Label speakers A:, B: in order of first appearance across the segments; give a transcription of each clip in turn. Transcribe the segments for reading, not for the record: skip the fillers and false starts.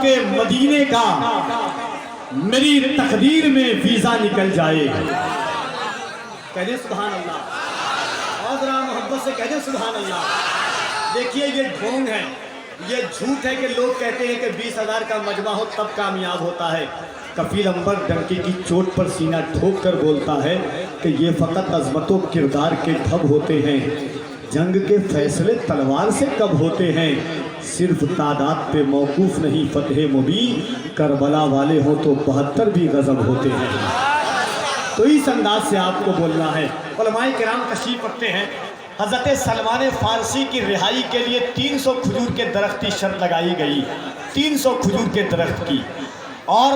A: کے مدینے کا میری تقدیر میں ویزا نکل جائے. کہہ سبحان اللہ، اور ذرا محبت سے کہہ دیں سبحان اللہ. دیکھیے یہ ڈھونگ ہے، یہ جھوٹ ہے کہ لوگ کہتے ہیں کہ 20,000 کا مجمع ہو تب کامیاب ہوتا ہے. کفیل انور ڈنکے کی چوٹ پر سینہ ٹھوک کر بولتا ہے کہ یہ فقط عظمت و کردار کے ڈھب ہوتے ہیں، جنگ کے فیصلے تلوار سے کب ہوتے ہیں. صرف تعداد پہ موقوف نہیں فتح مبین، کربلا والے ہوں تو 72 بھی غضب ہوتے ہیں. تو اس انداز سے آپ کو بولنا ہے. علماء کرام تشریف رکھتے ہیں. حضرت سلمان فارسی کی رہائی کے لیے 300 کھجور کے درخت کی شرط لگائی گئی، 300 کھجور کے درخت کی. اور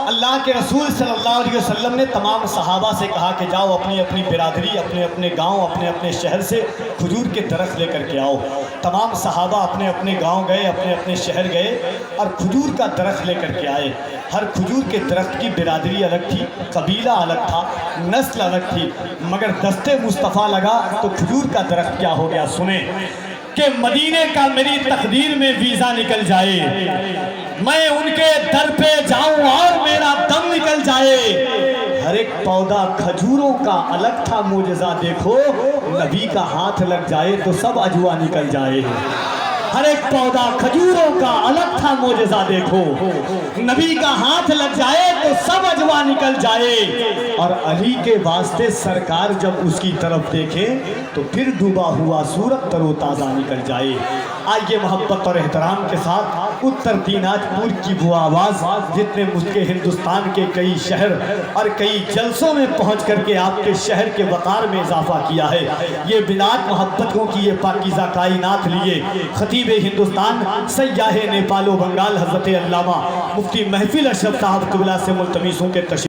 A: اللہ کے رسول صلی اللہ علیہ وسلم نے تمام صحابہ سے کہا کہ جاؤ اپنی اپنی برادری، اپنے اپنے گاؤں، اپنے اپنے شہر سے کھجور کے درخت لے کر کے آؤ. تمام صحابہ اپنے اپنے گاؤں گئے، اپنے اپنے شہر گئے اور کھجور کا درخت لے کر کے آئے. ہر کھجور کے درخت کی برادری الگ تھی، قبیلہ الگ تھا، نسل الگ تھی، مگر دست مصطفیٰ لگا تو کھجور کا درخت کیا ہو گیا. سنیں کہ مدینے کا میری تقدیر میں ویزا نکل جائے، میں ان کے در پہ جاؤں اور میرا دم نکل جائے. ہر ایک پودا کھجوروں کا الگ تھا معجزہ، دیکھو نبی کا ہاتھ لگ جائے تو سب اجوا نکل جائے. ہر ایک پودا کھجوروں کا الگ تھا معجزہ، دیکھو نبی کا ہاتھ لگ جائے تو سب اجوا نکل جائے. اور علی کے واسطے سرکار جب اس کی طرف دیکھے تو پھر ڈوبا ہوا صورت تر و تازہ نکل جائے. آئیے محبت اور احترام کے ساتھ اتر دیناج پور کی وہ آواز جتنے ملک کے ہندوستان کے کئی شہر اور کئی جلسوں میں پہنچ کر کے آپ کے شہر کے وقار میں اضافہ کیا ہے. یہ بلاد محبتوں کی یہ پاکیزہ کائنات لیے خطیب ہندوستان سیاح نیپال و بنگال حضرت علامہ مفتی محفل اشرف صاحب قبلہ سے ملتمسوں کے تشریف